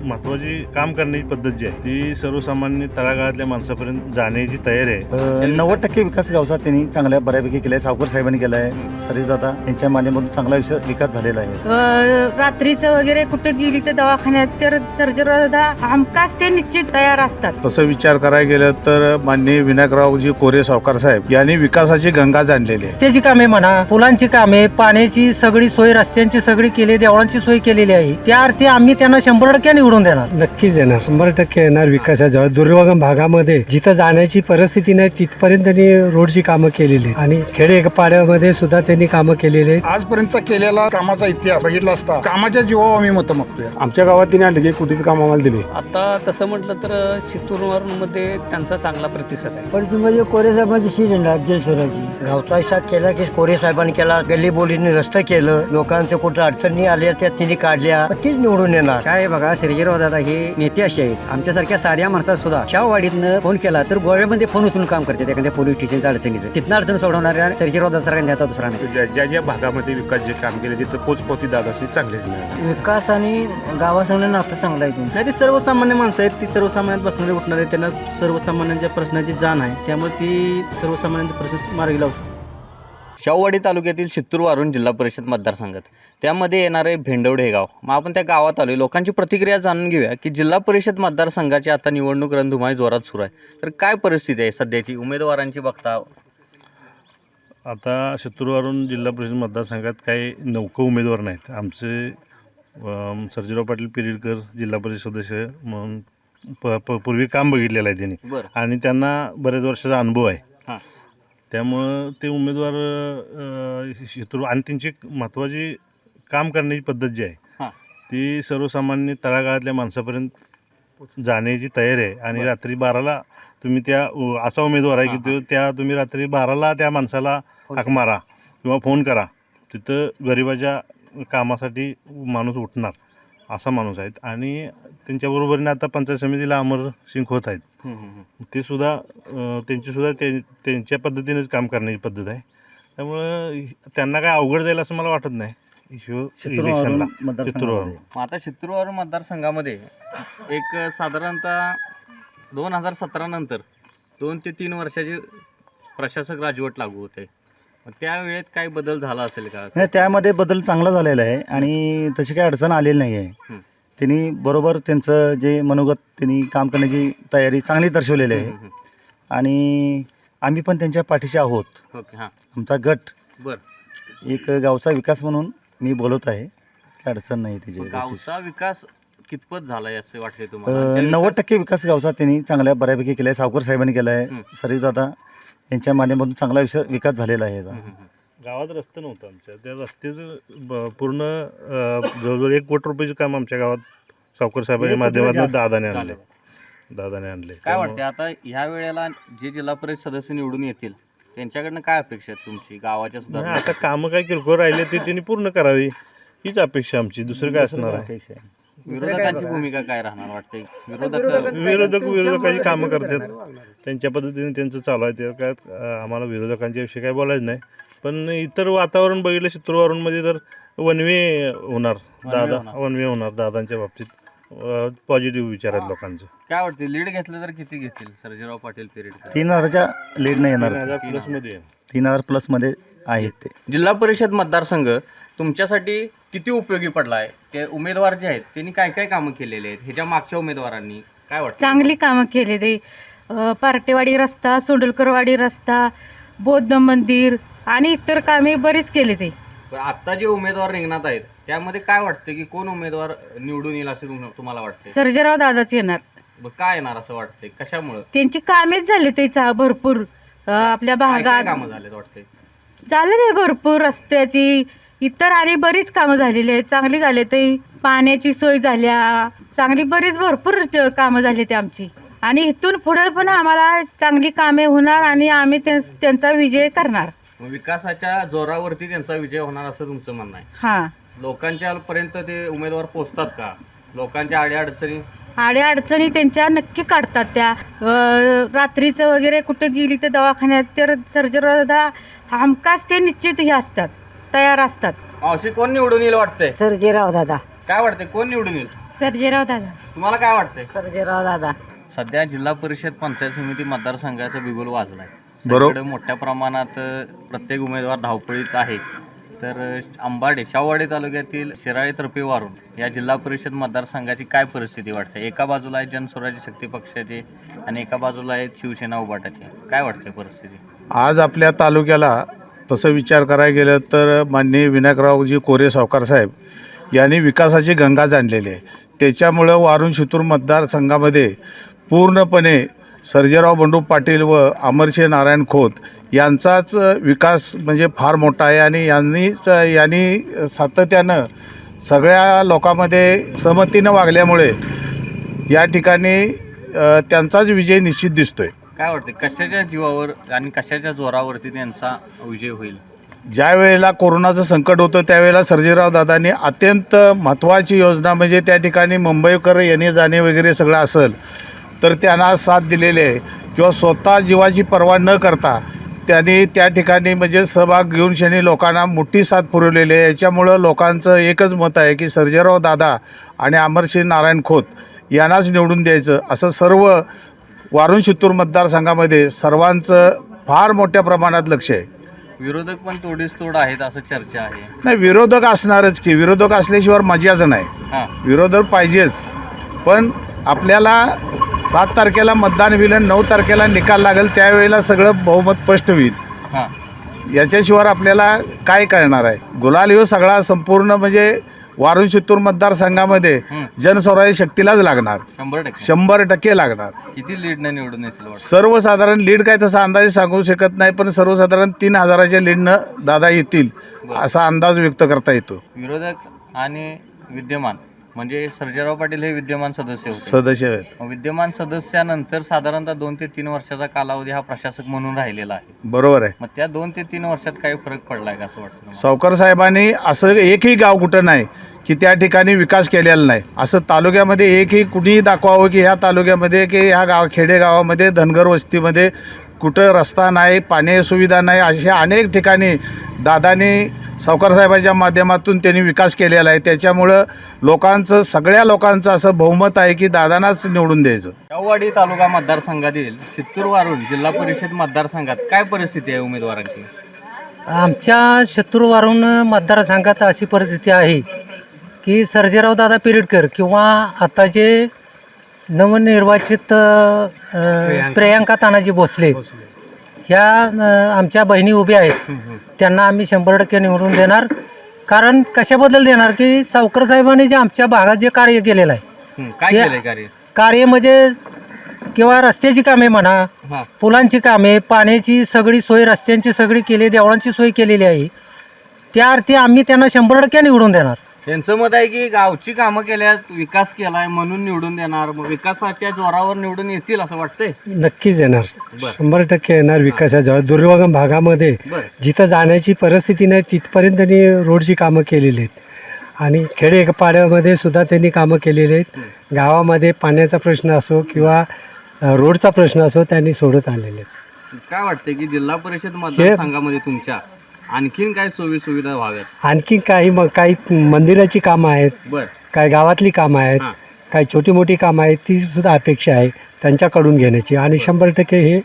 महत्वाची काम करण्याची पद्धत जी आहे ती सर्वसामान्य तळागाळातल्या माणसापर्यंत जाण्याची तयारी आहे. 90% विकास गावचा त्यांनी चांगल्या बऱ्यापैकी केलाय. सावकर साहेबांनी केलाय. सरीदादा यांच्या माध्यमातून चांगला विकास झालेला आहे. रात्रीचं वगैरे कुठे गेली तर दवाखान्यात तर सर्जरीला हमखास ते निश्चित तयार असतात. तसं विचार करायला गेलं तर माननीय विनायकरावजी कोरे सावकार साहेब यांनी विकासाची गंगा जाणलेली आहे. रस्त्याची कामे म्हणा, पुलांची कामे, पाण्याची सगळी सोय, रस्त्यांची सगळी केली, देवळांची सोय केलेली आहे. त्या अर्थी आम्ही त्यांना 100% निवडून देणार. नक्कीच येणार, 100% येणार. विकासाच्या दुर्गम भागामध्ये जिथं जाण्याची परिस्थिती नाही तिथपर्यंत त्यांनी रोडची कामं केलेली आणि खेडेपाड्यामध्ये सुद्धा त्यांनी कामं केलेली आहेत. आजपर्यंतचा केलेला कामाचा इतिहास बघितला असता कामाच्या जीवावर आम्ही मतं मागतोय. आमच्या गावात तिने आणले की कुठेच काम आम्हाला दिले. आता तसं म्हटलं तर शितूरमध्ये त्यांचा चांगला प्रतिसाद आहे. परतून कोरे साहेबांची शीज राज्य स्वराची गावचा हिस्सा केला की कोरे साहेबांनी केला. गल्ली बोलीने रस्ता केलं, लोकांच्या कुठं अडचणी आल्या त्या तिने काढल्या, तीच निवडून येणार. काय बघा, सर्जेराव दादा हे नेते असे आहेत, आमच्यासारख्या साध्या माणसात सुद्धा शाहवाडीतनं फोन केला तर गोव्यामध्ये फोन उचलून काम करतात. एखाद्या पोलीस स्टेशनच्या अडचणीचं तिथनं अडचण सोडवणाऱ्या सर्जेराव दादा सारखा नेता दुसरा नाही. ज्या भागामध्ये विकास जे काम केले तिथं पोचपावती दादासनी चांगलीच मिळाली. विकास आणि गावासंग नातं चांगलं आहे. नाही, ते सर्वसामान्य माणसं आहेत, ती सर्वसामान्यात बसणारे उठणारे, त्यांना सर्वसामान्यांच्या प्रश्नाची जाण आहे, त्यामुळे ती सर्वसामान्यांचे प्रश्न मार्गी लावू शकतात. शाहूवाडी तालुक्यातील शित्तूरवारून जिल्हा परिषद मतदारसंघात त्यामध्ये येणारे भेंडवडे हे गाव. मग आपण त्या गावात आलो, लोकांची प्रतिक्रिया जाणून घेऊया की जिल्हा परिषद मतदारसंघाची आता निवडणूक रणधुमाळी जोरात सुरू आहे. तर काय परिस्थिती आहे सध्याची उमेदवारांची बघता? आता शित्तूरवरून जिल्हा परिषद मतदारसंघात काही 9 उमेदवार नाहीत. आमचे सर्जेराव पाटील पिरिडकर जिल्हा परिषद सदस्य म्हणून पूर्वी काम बघितलेलं आहे त्यांनी आणि त्यांना बऱ्याच वर्षाचा अनुभव आहे. त्यामुळं ते उमेदवार शितूर आणि त्यांची महत्त्वाची काम करण्याची पद्धत जी आहे ती सर्वसामान्य तळागाळातल्या माणसापर्यंत जाण्याची तयारी आहे. आणि रात्री 12ला तुम्ही त्या असा उमेदवार आहे की तो तुम्ही रात्री 12ला त्या माणसाला हाक मारा किंवा फोन करा, तिथं गरिबाच्या कामासाठी माणूस उठणार असा माणूस आहेत. आणि त्यांच्याबरोबरीने आता पंचायत समितीला अमरसिंग खोत आहेत, ते सुद्धा त्यांच्या पद्धतीनेच काम करण्याची पद्धत आहे. त्यामुळं त्यांना काय अवघड जाईल असं मला वाटत नाही इलेक्शनला. आता शित्तूरवारून मतदारसंघामध्ये एक साधारणतः 2017 नंतर 2 ते 3 वर्षाची प्रशासक राजवट लागू होते. त्या वेळेत काही बदल झाला असेल का? नाही, त्यामध्ये बदल चांगला झालेला आहे आणि तशी काही अडचण आलेली नाही आहे. त्यांनी बरोबर त्यांचं जे मनोगत त्यांनी काम करण्याची तयारी चांगली दर्शवलेली आहे आणि आम्ही पण त्यांच्या पाठीशी आहोत. आमचा गट एक गावचा विकास म्हणून मी बोलत आहे, काही अडचण नाही त्याची. गावचा विकास कितपत झालाय असं वाटतंय तुम्हाला? 90% विकास गावचा त्यांनी चांगल्या बऱ्यापैकी केलाय. सावकर साहेबांनी केलाय. सरीदादा यांच्या माध्यमातून चांगला विकास झालेला आहे. गावात रस्ता नव्हता आमच्या, त्या रस्त्याचं पूर्ण जवळजवळ 1 कोटी रुपयाचं काम आमच्या गावात सावकर साहेबांच्या माध्यमातून दादाने आणले. काय वाटते आता ह्या वेळेला जे जिल्हा परिषद सदस्य निवडून येतील त्यांच्याकडनं काय अपेक्षा आहे तुमची गावाच्या सुद्धा? आता कामं काय किरकोळ राहिले ते त्यांनी पूर्ण करावी हीच अपेक्षा आमची, दुसरं काय असणार आहे. विरोधकांची भूमिका काय राहणार वाटते? विरोधकांची कामं करतात त्यांच्या पद्धतीने त्यांचं चालू आहे. ते काय आम्हाला विरोधकांच्या विषयी काय बोलायचं नाही. पण इतर वातावरण बघितलं शित्तूरवारूनमध्ये तर वनवे होणार दादांच्या बाबतीत पॉझिटिव्ह विचार आहेत लोकांचं. काय वाटते लीड घेतलं तर किती घेतील सर्जेराव पाटील पिरियड? 3000च्या लीड नाही येणार. 3000 प्लसमध्ये आहेत ते. जिल्हा परिषद मतदारसंघ तुमच्यासाठी किती उपयोगी पडला आहे? ते उमेदवार जे आहेत त्यांनी काय काय कामं केलेली आहेत ह्याच्या मागच्या उमेदवारांनी काय वाटतं? चांगली कामं केले ते. पार्टेवाडी रस्ता, सोंडलकरवाडी रस्ता, बौद्ध मंदिर आणि इतर कामे बरीच केले ते. आता जे उमेदवार रिंगणात आहेत त्यामध्ये काय वाटतं की कोण उमेदवार निवडून येईल असं तुम्हाला वाटतं? सर्जेराव दादाच येणार. काय येणार असं वाटतंय? कशामुळे? त्यांची कामेच झाले त्याचा भरपूर आपल्या भागात कामं झालेत वाटतंय? झाले ते भरपूर रस्त्याची इतर आणि बरीच कामं झालेली आहेत. चांगली झाले ते. पाण्याची सोय झाल्या चांगली, बरीच भरपूर कामं झाली ते आमची. आणि इथून पुढे पण आम्हाला चांगली कामे होणार आणि आम्ही त्यांचा विजय करणार. विकासाच्या जोरावरती त्यांचा विजय होणार असं तुमचं म्हणणं आहे? हा. लोकांच्या पर्यंत ते उमेदवार पोहोचतात का? लोकांच्या अडचणी त्यांच्या नक्की काढतात. त्या रात्रीचं वगैरे कुठं गेली तर दवाखान्यात तर सर्जरीला हमखास ते निश्चित हे असतात, तयार असतात. अशी कोण निवडून येईल वाटतंय? सर्जेराव दादा. काय वाटतंय कोण निवडून येईल? सर्जेराव दादा. तुम्हाला काय वाटतंय? सर्जेराव दादा. सध्या जिल्हा परिषद पंचायत समिती मतदारसंघाचा बिगुल वाजलाय. बरोबर. सगळीकडे मोठ्या प्रमाणात प्रत्येक उमेदवार धावपळीत आहे. तर अंबाडे शाहूवाडी तालुक्यातील शिराळे तर्फे वारून या जिल्हा परिषद मतदारसंघाची काय परिस्थिती वाटते? एका बाजूला आहे जनस्वराज्य शक्ती पक्षाचे आणि एका बाजूला आहेत शिवसेना उभाटाचे. काय वाटते परिस्थिती? आज आपल्या तालुक्याला तसं विचार करायला गेलं तर माननीय विनायकरावजी कोरे सावकार साहेब यांनी विकासाची गंगा जाणलेली आहे. त्याच्यामुळं वारुण शितूर मतदारसंघामध्ये पूर्णपणे सर्जेराव बंडू पाटील व अमरसिंह नारायण खोत यांचाच विकास म्हणजे फार मोठा आहे आणि यांनी सातत्यानं सगळ्या लोकांमध्ये सहमतीनं वागल्यामुळे या ठिकाणी त्यांचाच विजय निश्चित दिसतोय. काय वाटते कशाच्या जीवावर आणि कशाच्या जोरावरती त्यांचा विजय होईल? ज्या वेळेला कोरोनाचं संकट होतं त्यावेळेला सर्जेराव दादांनी अत्यंत महत्त्वाची योजना म्हणजे त्या ठिकाणी मुंबईकर येणे जाणे वगैरे सगळं असेल तर त्यांना साथ दिलेली आहे किंवा स्वतः जीवाची पर्वा न करता त्यांनी त्या ठिकाणी म्हणजे सहभाग घेऊन शनी लोकांना मोठी साथ पुरवलेली आहे. याच्यामुळं लोकांचं एकच मत आहे की सर्जेराव दादा आणि अमरसिंह नारायण खोत यांनाच निवडून द्यायचं असं सर्व वारुण शितूर मतदारसंघामध्ये सर्वांचं फार मोठ्या प्रमाणात लक्ष आहे. विरोधक पण तोडीस तोड आहेत असं चर्चा आहे. नाही, विरोधक असणारच की, विरोधक असल्याशिवाय मजाच नाही. हां विरोधक पाहिजेच, पण आपल्याला 7 तारखेला मतदान होईल आणि 9 तारखेला निकाल लागेल त्यावेळेला सगळं बहुमत स्पष्ट होईल. हां याच्याशिवाय आपल्याला काय कळणार आहे? गुलाल ह्यो सगळा संपूर्ण म्हणजे वारुण शितूर मतदारसंघामध्ये जनस्वराज्य शक्तीलाच लागणार, 100%. 100% लागणार. किती लीडनं निवडून येतील? सर्वसाधारण लीड काय तसा अंदाजे सांगू शकत नाही, पण सर्वसाधारण 3000च्या लीडनं दादा येतील असा अंदाज व्यक्त करता येतो. विरोधक आणि विद्यमान म्हणजे सर्जेराव पाटील हे विद्यमान सदस्य होते. सदस्य आहेत. मग विद्यमान सदस्यानंतर साधारणतः 2 ते 3 वर्षाचा कालावधी हा प्रशासक म्हणून राहिलेला आहे. बरोबर आहे. मग त्या 2 ते 3 वर्षात काही फरक पडलाय का असं वाटतं तुम्हाला? सावकार साहेबांनी असं एकही गाव कुठं नाही की त्या ठिकाणी विकास केलेला नाही. असं तालुक्यामध्ये एकही कुणीही दाखवावं की ह्या तालुक्यामध्ये की ह्या खेडेगावामध्ये धनगर वस्तीमध्ये कुठं रस्ता नाही, पाणी सुविधा नाही, अशा अनेक ठिकाणी दादानी सावकार साहेबांच्या माध्यमातून त्यांनी विकास केलेला आहे. त्याच्यामुळं लोकांचं सगळ्या लोकांचं असं बहुमत आहे की दादांनाच निवडून द्यायचं. शाहूवाडी तालुका मतदारसंघातील शित्तूर वारुण जिल्हा परिषद मतदारसंघात काय परिस्थिती आहे उमेदवारांची? आमच्या शित्तूर वारुण मतदारसंघात अशी परिस्थिती आहे की सर्जेराव दादा पिरिडकर किंवा आताचे नवनिर्वाचित प्रियांका तानाजी भोसले ह्या आमच्या बहिणी उभ्या आहेत. त्यांना आम्ही 100% निवडून देणार. कारण कशाबद्दल देणार की सावकर साहेबांनी जे आमच्या भागात जे कार्य केलेलं आहे काय केलंय कार्य म्हणजे किंवा रस्त्याची कामे म्हणा, पुलांची कामे, पाण्याची सगळी सोय, रस्त्यांची सगळी केली, देवळांची सोय केलेली आहे. त्या अर्थी आम्ही त्यांना 100% निवडून देणार. त्यांचं मत आहे की गावची कामं केल्यात, विकास केलाय म्हणून निवडून देणार. मग विकासाच्या जोरावर निवडून येतील असं वाटतंय? नक्कीच येणार, 100% येणार. विकासाच्या दुर्गम भागामध्ये जिथं जाण्याची परिस्थिती नाही तिथपर्यंत त्यांनी रोडची कामं केलेली आहेत आणि खेडेपाड्यामध्ये सुद्धा त्यांनी कामं केलेली आहेत. गावामध्ये पाण्याचा प्रश्न असो किंवा रोडचा प्रश्न असो त्यांनी सोडत आलेले आहेत. काय वाटतंय की जिल्हा परिषद मतदारसंघामध्ये तुमच्या आणखीन काय सोयी सुविधा व्हाव्यात? आणखी काही मंदिराची कामं आहेत, काही गावातली कामं आहेत, काही छोटी मोठी कामं आहेत, ती सुद्धा अपेक्षा आहे त्यांच्याकडून घेण्याची आणि 100% हे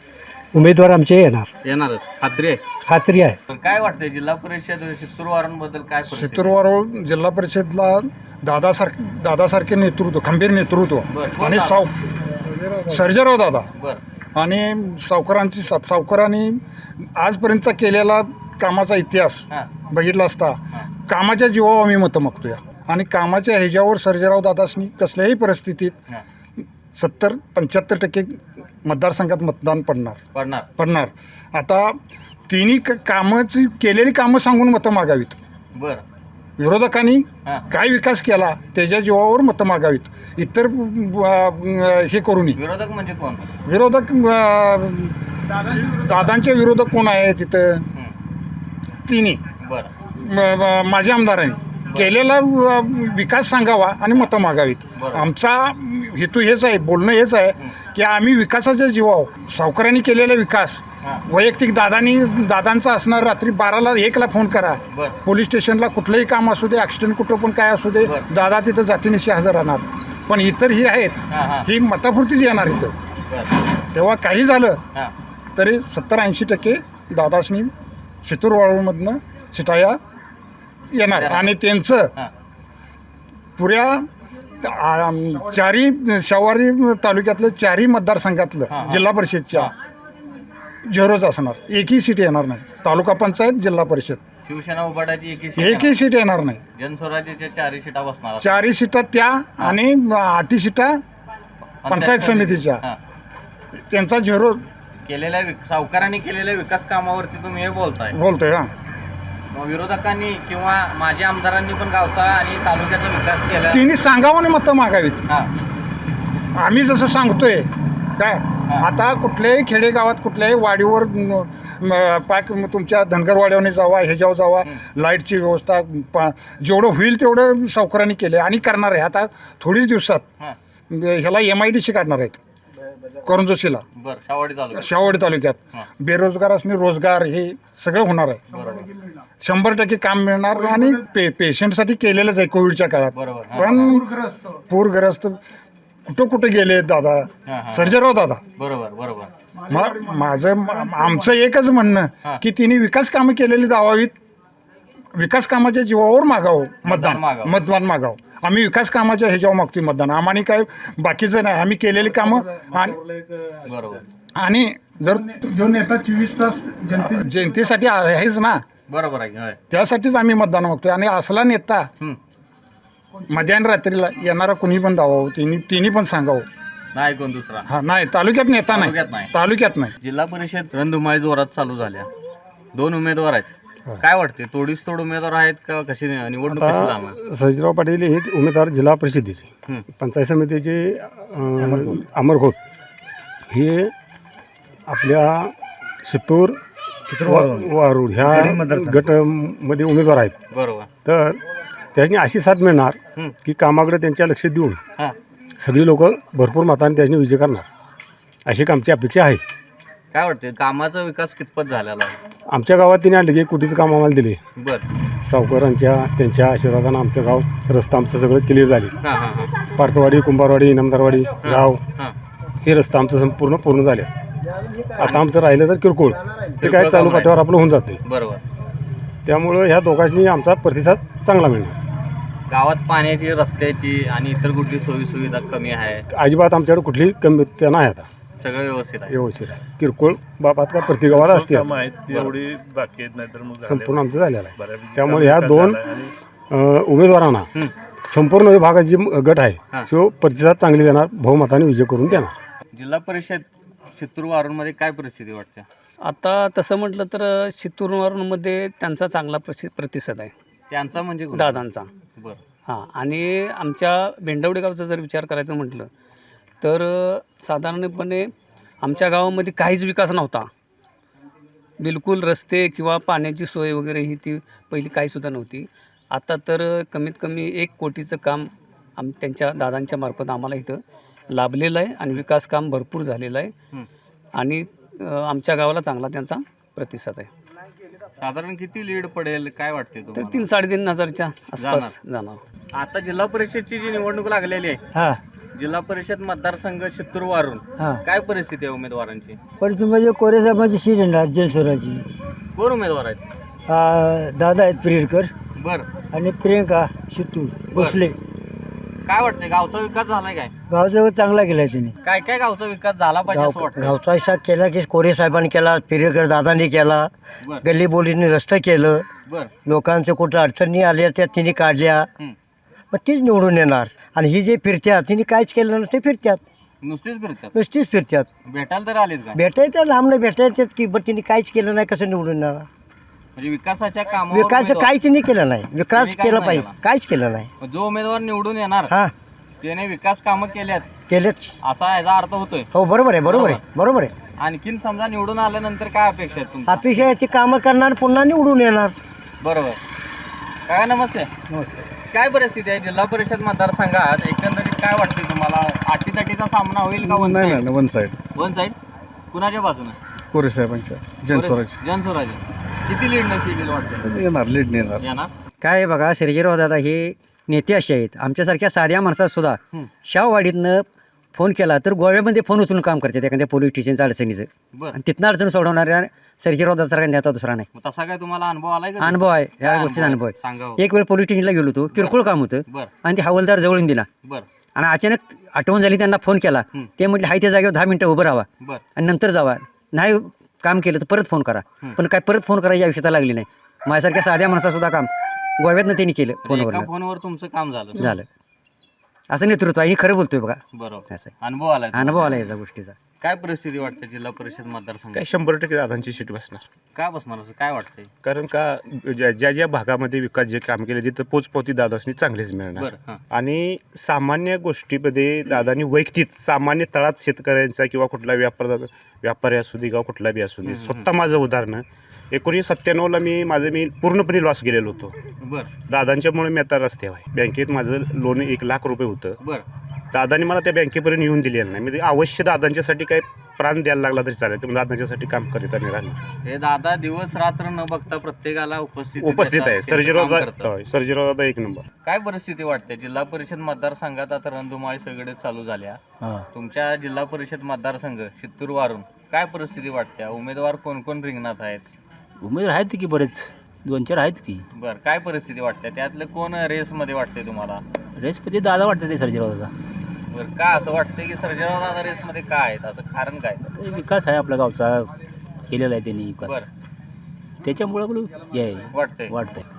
उमेदवार आमचे येणारच खात्री आहे. खात्री आहे. काय वाटतंय जिल्हा परिषद शित्तूर वारुण बद्दल काय परिस्थिती? शितूरवारुण जिल्हा परिषदला दादासारखे नेतृत्व, खंबीर नेतृत्व आणि सर्जेराव दादा आणि सावकारांनी आजपर्यंतचा केलेला कामाचा इतिहास बघितला असता कामाच्या जीवावर आम्ही मतं मागतोय आणि कामाच्या ह्याच्यावर सर्जेराव दादासनी कसल्याही परिस्थितीत 70-75% मतदारसंघात मतदान पडणार. आता तिन्ही कामाची केलेली कामं सांगून मतं मागावीत. विरोधकांनी काय विकास केला त्याच्या जीवावर मतं मागावीत, इतर हे करू नये. विरोधक म्हणजे कोण? विरोधक दादांचे विरोधक कोण आहे तिथं? तिन्ही माझ्या आमदारांनी केलेला विकास सांगावा आणि मतं मागावीत. आमचा हेतू हेच आहे, बोलणं हेच आहे की आम्ही विकासाच्या जीवावर सावकारांनी केलेला विकास वैयक्तिक दादांचा असणार. रात्री 12ला 1ला फोन करा, पोलीस स्टेशनला कुठलंही काम असू दे, ॲक्सिडेंट कुठं पण काय असू दे, दादा तिथं जातीनिशी हजर राहणार. पण इतर ही आहेत हां हां ही मतापुरतीच येणार इथं. बरं तेव्हा काही झालं हां तरी 70-80% दादासनी शितूर वाळूमधनं सिटाया येणार आणि त्यांचं हां पुऱ्या चारही शहरी तालुक्यातलं चारही मतदारसंघातलं हां, हां. जिल्हा परिषदच्या झेरोच असणार. एकही सीट येणार नाही. तालुका पंचायत जिल्हा परिषद शिवसेना उभाटाची एकही सीट येणार नाही. जनस्वराज्याच्या 4 सीटा बसणार चारही सीटा त्या आणि 8 सीटा पंचायत समितीच्या हां. त्यांचा झेरो केलेल्या सावकारांनी केलेल्या विकास कामावरती तुम्ही हे बोलताय. बोलतोय. हा मग विरोधकांनी किंवा माझ्या आमदारांनी पण गावचा आणि तालुक्याचा विकास केला. तिने सांगावं आणि मतं मागावीत. हां आम्ही जसं सांगतोय काय आता कुठल्याही खेडेगावात कुठल्याही वाडीवर पाक तुमच्या धनगरवाड्याने जावा ह्याच्यावर जावा लाईटची व्यवस्था जेवढं होईल तेवढं सावकारांनी केलं आणि करणार आहे. आता थोडीच दिवसात हां ह्याला MIDC काढणार आहेत करंजोशीला बरं शावडी तालुक्यात. शावडी तालुक्यात. बेरोजगारांनी रोजगार हे सगळं होणार आहे. बरोबर 100% काम मिळणार आणि पेशंटसाठी केलेलंच आहे कोविडच्या काळात. बरोबर. हां. पण पूरग्रस्त कुठं कुठं गेले दादा हां, हां. सर्जेराव दादा. बरोबर बरोबर आमचं एकच म्हणणं की तिने विकास कामं केलेली दावावीत. विकास कामाच्या जीवावर मागावं मतदान मागावं. आम्ही विकास कामाच्या ह्याच्यावर मागतोय मतदान. आम्हाला काय बाकीचं नाही. आम्ही केलेली कामं बरोबर आणि जर जो नेता 24 तास जनतेसाठी आहेच ना बरोबर आहे. होय. त्यासाठीच आम्ही मतदान मागतोय. आणि असला नेता हं. मध्याह्न रात्रीला येणारा कुणी पण दावावं तिन्ही पण सांगावं. नाही कोण दुसरा. हा नाही तालुक्यात नेता नाही. तालुक्यात नाही. तालुक्यात नाही. जिल्हा परिषद रणधुमाळी जोरात चालू झाल्या. 2 उमेदवार आहेत. काय वाटते तोडीस तोड उमेदवार आहेत का कशी निवडणूक कशी लावणार? सर्जेराव पाटील हे उमेदवार जिल्हा परिषदेचे हं. पंचायत समितीचे अमरखोत हे आपल्या शितूर वारूड ह्या गटमध्ये उमेदवार आहेत. बरोबर. तर त्याची अशी साथ मिळणार हं. की कामाकडे त्यांच्या लक्ष देऊन हां सगळी लोक भरपूर मताने त्याने विजय करणार अशी आमची अपेक्षा आहे. काय वाटते कामाचा विकास कितपत झालेला आहे? आमच्या गावात तिने आणले की कोटीचं काम आम्हाला दिले. बरं सावकारांच्या त्यांच्या आशीर्वादानं आमचं गाव रस्ता आमचं सगळं क्लिअर झाले. हां हां हां पार्टवाडी कुंभारवाडी इनामदारवाडी गाव हां हे रस्ता आमचं संपूर्ण पूर्ण झाले. आता आमचं राहिलं तर किरकोळ ते काय चालू पाठीवर आपलं होऊन जाते. बरोबर. त्यामुळं ह्या दोघांनी आमचा प्रतिसाद चांगला मिळणार. गावात पाण्याची रस्त्याची आणि इतर कुठली सोयी सुविधा कमी आहे? अजिबात आमच्याकडे कुठलीही कमी त्या नाही. आता सगळं व्यवस्थित आहे. व्यवस्थित आहे. किरकोळ बाबात का प्रति गावात असते कामं आहेत ती एवढी बाकी आहेत, नाहीतर मग संपूर्ण आमचं झालेलं आहे. बऱ्यापैकी त्यामुळे ह्या काम दोन झालं आणि उमेदवारांना हं. संपूर्ण विभागाची जी गट आहे हां. तो प्रतिसाद चांगली देणार, बहुमताने विजय करून देणार. जिल्हा परिषद शितूर वारूंमध्ये काय परिस्थिती वाटते? आता तसं म्हटलं तर शितूरमध्ये त्यांचा चांगला प्रतिसाद आहे, त्यांचा म्हणजे कोण? दादांचा. बरं. हां आणि आमच्या भेंडवडी गावचा जर विचार करायचं म्हटलं तर साधारणपणे आमच्या गावामध्ये काहीच विकास नव्हता. बिलकुल रस्ते किंवा पाण्याची सोय वगैरे ही ती पहिली काहीसुद्धा नव्हती. आता तर कमीत कमी 1 कोटीचं काम त्यांच्या दादांच्या मार्फत आम्हाला इथं लाभलेलं आहे आणि विकास काम भरपूर झालेलं आहे आणि आमच्या गावाला चांगला त्यांचा प्रतिसाद आहे. साधारण किती लीड पडेल काय वाटते तर तुम्हाला? 3-3.5 हजारच्या आसपास जाणार. आता जिल्हा परिषदची जी निवडणूक लागलेली आहे, हां जिल्हा परिषद मतदारसंघ शितूर वारून हां काय परिस्थिती आहे उमेदवारांची? पण म्हणजे कोरे साहेबांची सीट येणार जनस्वराची. कोण उमेदवार आहेत? दादा आहेत पिरिडकर बरं. आणि प्रियंका शितूर भोसले. काय वाटतंय गावचा विकास झालाय काय? गावचा चांगला केला त्यांनी. काय काय गावचा विकास झाला पाहिजे असं वाटतं? गावचा हिस्सा केला की कोरे साहेबांनी केला, पिरिडकर दादांनी केला, बरं गल्ली बोलीने रस्ता केलं, बरं. लोकांचं कुठं अडचणी आल्या त्या तिने काढल्या. हं. मग तीच निवडून येणार. आणि ही जे फिरत्यात तिने काहीच केलं नसते, फिरत्यात नुसतीच फिरतात. नुसतीच फिरत्यात. भेटायला तर आलेत का? भेटायचं लांबनं भेटायच्यात की बट तिने काहीच केलं नाही, कसं निवडून येणार? म्हणजे विकासाच्या कामावर विकास उमेदवार- काहीच नाही केलं नाही. विकास तिने केला काहीच पाहिजे, नाही काहीच केलं नाही. जो उमेदवार निवडून येणार हां त्याने विकास कामं केल्यात केलेत. असा याचा अर्थ होतोय. हो बरोबर आहे, बरोबर आहे, बरोबर आहे. आणखीन समजा निवडून आल्यानंतर काय अपेक्षा आहेत तुमच्या? अपेक्षा आहे ती कामं करणार, पुन्हा निवडून येणार. बरोबर. काय नमस्ते. नमस्ते. काय परिस्थिती आहे जिल्हा परिषद मतदारसंघात? एकंदरीत काय वाटते तुम्हाला? अटीतटीचा सामना होईल का? One side? One side one side कुणाच्या बाजूने? कोरे साहेबांच्या जनस्वराज्य. किती लीड नक्की वाटते? येणार लीड येणार. येणार. काय आहे बघा, सर्जेराव दादा हे नेते असे आहेत आमच्यासारख्या साध्या माणसासुद्धा शाहवाडीतनं फोन केला तर गोव्यामध्ये फोन उचलून काम करतात एखाद्या पोलीस स्टेशनच्या अडचणीचं. बरं. आणि तिथनं अडचण सोडवणाऱ्या सर्जेराव दादासारखा नेता दुसरा नाही. मग तसा काय तुम्हाला अनुभव आलाय का? अनुभव आहे, काय या गोष्टीचा अनुभव सांगा हो. आहे. एक वेळ पोलीस स्टेशनला गेलो होतो, किरकोळ काम होतं बरं आणि ते हवालदार जवळून दिला बरं आणि अचानक आठवण झाली, त्यांना फोन केला. ते म्हटले हाय त्या जागेवर 10 मिनिटं उभं राहा बरं आणि नंतर जावा, नाही काम केलं तर परत फोन करा. पण काय परत फोन करायची आवश्यकता लागली नाही. माझ्यासारख्या साध्या माणसासुद्धा काम गोव्यातनं त्यांनी केलं एका फोनवर. फोनवर तुमचं काम झालं. झालं असं नेतृत्व आहे, खरं बोलतोय बघा. बरोबर. असं आहे. अनुभव आलाय तुम्हाला? अनुभव आला याचा गोष्टीचा. काय परिस्थिती वाटते जिल्हा परिषद मतदारसंघ? काय 100% दादांची सीट बसणार. काय बसणार असं काय वाटतंय? कारण का ज्या ज्या भागामध्ये विकास जे काम केले तिथं पोचपावती दादासनी चांगलीच मिळणार. बरं हां आणि सामान्य गोष्टीमध्ये दादांनी वैयक्तिक सामान्य तळात शेतकऱ्यांचा किंवा कुठला व्यापारी असू दे किंवा कुठला बी असू दे, स्वतः माझं उदाहरण 1997ला मी पूर्णपणे लॉस गेलेलो होतो. बरं दादांच्यामुळे मी आता रस्त्यावर आहे. बँकेत माझं लोन 1 लाख रुपये होतं. बरं दादांनी मला त्या बँकेपर्यंत येऊन दिलेलं नाही. म्हणजे अवश्य दादांच्यासाठी काही प्राण द्यायला लागला तरी चालेल, तर दादांच्यासाठी काम करीत आणि राहणार. हे दादा दिवस रात्र न बघता प्रत्येकाला उपस्थित आहे. सर्जेराव दादा एक नंबर. काय परिस्थिती वाटते जिल्हा परिषद मतदारसंघात? आता रणधुमाळी सगळे चालू झाल्या. तुमच्या जिल्हा परिषद मतदारसंघ शित्तूर वारून काय परिस्थिती वाटते? उमेदवार कोण कोण रिंगणात आहेत? उमेदवार आहेत की बरेच 2-4 आहेत की. बरं काय परिस्थिती वाटते? त्यातलं कोण रेसमध्ये वाटते तुम्हाला? रेसपती दादा वाटतं ते सर्जेराव दादा. बरं का असं वाटतं की सर्जेराव दादा रेसमध्ये काय आहेत? असं कारण काय? विकास आहे आपल्या गावचा केलेला आहे त्यांनी विकास, बरं त्याच्यामुळे वाटतंय.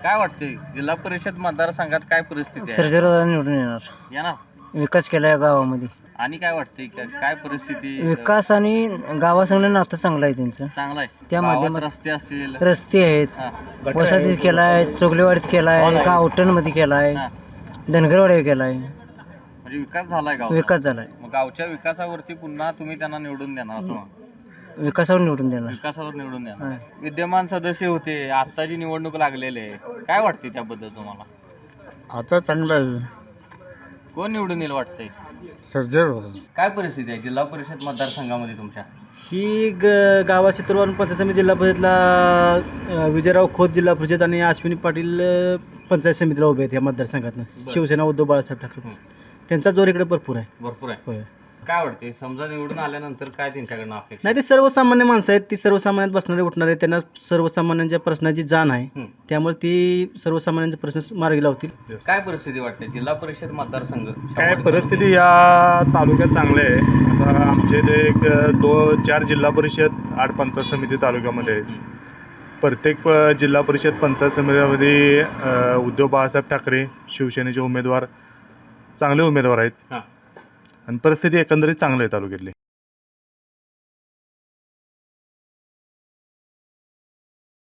काय वाटतंय जिल्हा परिषद मतदारसंघात काय परिस्थिती आहे? सर्जेराव दादा निवडून येणार. येणार. विकास केलाय गावामध्ये. आणि काय वाटतंय काय परिस्थिती? विकास आणि गावासंग नातं चांगलं आहे त्यांचं. चांगला आहे. त्या गावात माध्यमात रस्ते असतील. रस्ते आहेत, हां वसाहतीत केलाय, चोगलेवाडीत केलाय, गावठणमध्ये केलाय, हां धनगरवाडी केलाय. म्हणजे विकास झालाय गाव. विकास झालाय. मग गावच्या विकासावरती पुन्हा तुम्ही त्यांना निवडून देणार असं म्हणा. विकासावर निवडून देणार. विकासावर निवडून देणार. विद्यमान सदस्य होते, आत्ताची निवडणूक लागलेली आहे, काय वाटते त्याबद्दल तुम्हाला? आता चांगलं आहे. कोण निवडून येईल वाटतंय? सर्जेराव काय परिस्थिती आहे जिल्हा परिषद मतदारसंघामध्ये तुमच्या? ही गावात चित्रवारून पंचायत समिती जिल्हा परिषदला विजयराव खोत जिल्हा परिषद आणि अश्विनी पाटील पंचायत समितीला उभे आहेत या मतदारसंघातनं. शिवसेना उद्धव बाळासाहेब ठाकरे त्यांचा जोर इकडे भरपूर आहे. भरपूर आहे. होय. काय वाटते समजा निवडून आल्यानंतर काय त्यांच्याकडनं अपेक्षा? नाही, ते सर्वसामान्य माणसं आहेत. ती सर्वसामान्यात बसणारे उठणारे, त्यांना सर्वसामान्यांच्या प्रश्नाची जाण आहे. त्यामुळे ती सर्वसामान्यांचे प्रश्न मार्गी लावतील. काय परिस्थिती वाटते जिल्हा परिषद मतदारसंघ? काय परिस्थिती या तालुक्यात चांगले आहे. आता आमचे ते 4 जिल्हा परिषद 8 पंचायत समिती तालुक्यामध्ये आहेत. प्रत्येक जिल्हा परिषद पंचायत समितीमध्ये उद्धव बाळासाहेब ठाकरे शिवसेनेचे उमेदवार चांगले उमेदवार आहेत. आणि परिस्थिती एकंदरीत चांगली आहे तालुक्यातली.